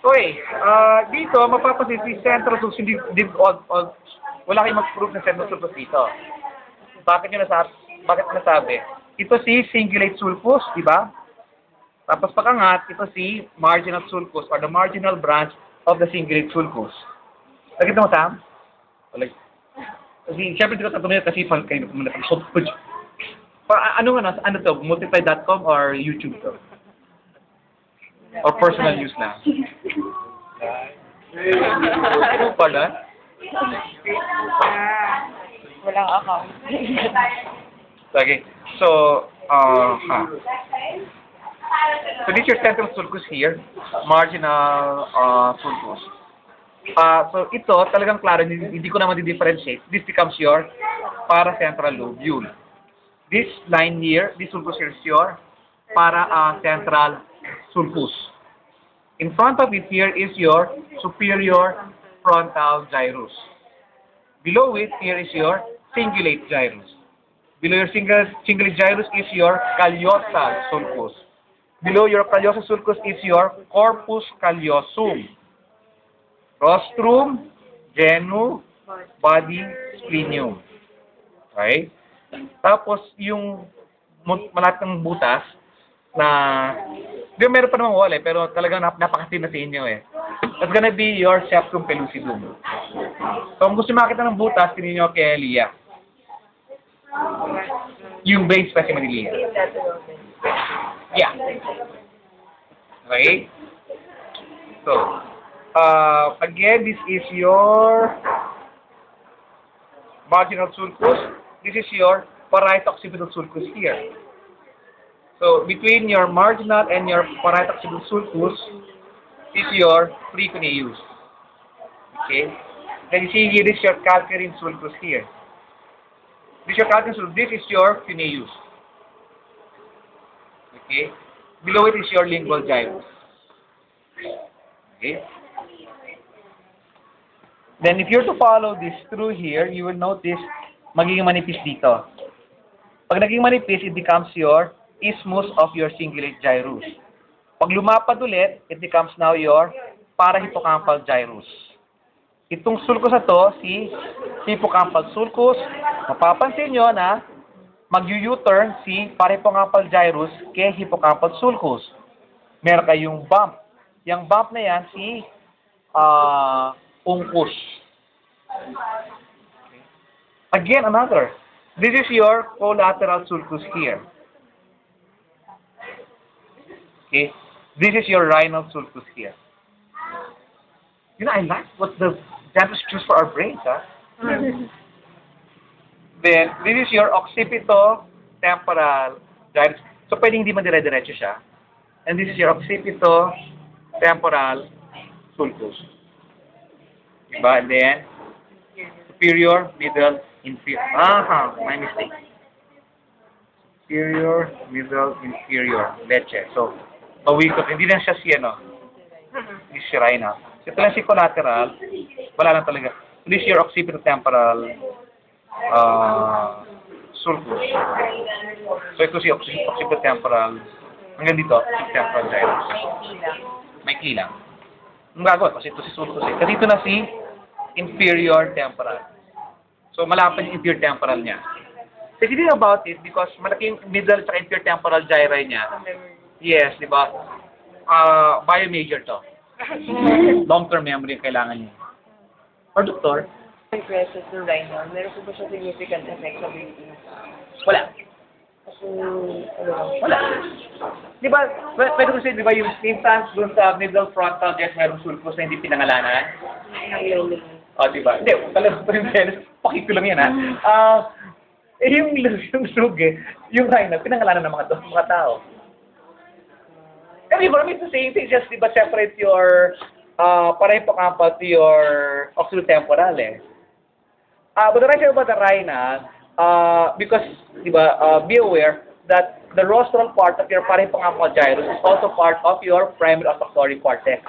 Okay, dito, mapapansin si central sulcus, hindi, wala kayong mag-prove ng central sulcus dito. Bakit nasabi? Ito si cingulate sulcus, di ba? Tapos pag-angat, ito si marginal sulcus or the marginal branch of the cingulate sulcus. Nakita mo, Sam? Kasi, syempre dito tatanungin kasi kayo muna ano to? Multiply.com or YouTube to? Or personal use na? Ano pala? Walang account. Okay. So, So this is your central sulcus here, marginal sulcus. So ito, talagang klaro, hindi ko naman di-differentiate. This becomes your paracentral lobule. This line here, this sulcus here is your paracentral sulcus. In front of it here is your superior frontal gyrus. Below it here is your cingulate gyrus. Below your cingulate gyrus is your callosal sulcus. Below your callosal sulcus is your corpus callosum. Rostrum, genu, body, splenium. Okay? Tapos, yung malapit ng butas, na, di meron pa namang wall pero talagang napakasin na sa inyo That's gonna be your septum pellucidum. So, kung gusto makita ng butas, tinin nyo kay Leah. Yung brain specimen ni Leah. Yeah. Okay? So, again, this is your marginal sulcus. This is your parieto-occipital sulcus here. So, between your marginal and your parieto-occipital sulcus is your precuneus. Okay? Then you see here, this is your calcarine sulcus here. This is your calcarine sulcus. This is your cuneus. Okay? Below it is your lingual gyrus. Okay? Then if you're to follow this through here, you will notice magiging manipis dito. Pag naging manipis, it becomes your isthmus of your cingulate gyrus. Pag lumapad ulit, it becomes now your parahippocampal gyrus. Itong sulcus na to, si hippocampal sulcus, mapapansin nyo na mag-u-turn si parahippocampal gyrus kay hippocampal sulcus. Meron kayong bump. Yang bump na yan, si uncus. Again, another. This is your collateral sulcus here. Okay? This is your rhinal sulcus here. You know, I like what the dentists choose for our brains, huh? Then, this is your occipito-temporal gyrus. So, pwedeng hindi man dire-diretso siya. And this is your occipito-temporal sulcus. Diba? And then, superior, middle, inferior. My mistake. Superior, middle, inferior. Leche. So, mawikot. Hindi lang siya si, hindi siya rhinal. So, ito lang si collateral. Wala lang talaga. This is your occipito-temporal sulcus. So, ito si occipito-temporal. Hanggang dito, occipito-temporal gyrus. May kilang. Ang gagawin, kasi ito si sulcus. Kasi ito na si inferior temporal. So, malapad yung inferior temporal niya. So, if you think about it, because malaki yung middle at inferior temporal gyri niya, yes, di ba? Biomajor to. Long-term memory yung kailangan niya. Or doktor? Impresses the rhinal. Meron po ba siya significant effect sa breathing? Wala. Kasi, ano? Wala. Di ba, pwede ko sabihin, di ba, yung instance dun sa middle frontal jet, merong sulcus na hindi pinangalanan? Di ba? Hindi, talagang pa rin fairness, pakito lang yan, yung sugi, yung rhinal, pinangalanan ng mga tao. Di ba, it's the same thing, just, di ba, separate your parahippocampal to your occipitotemporal, But the right thing about the rhinal, because, di ba, be aware that the rostral part of your parahippocampal gyrus is also part of your primary olfactory cortex.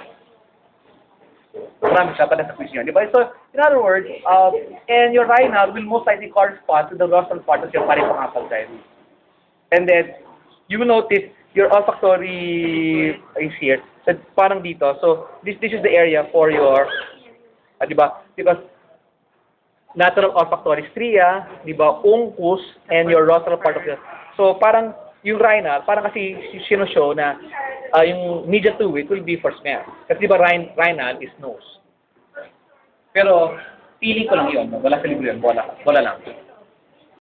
Marami siya pa na sa quiz yun, di ba? So, in other words, and your rhinal will most likely correspond to the rostral part of your parahippocampal gyrus. And then, you will notice, your olfactory is here. So, parang dito. So, this is the area for your, di ba? Because natural olfactory stria, di ba, uncus, and your rostral part of it. So, parang yung rhinal, parang kasi sinushow na yung media to it will be for smell. Kasi di ba rhinal is nose. Pero, feeling ko lang yun. Wala sa libro yun. Wala lang.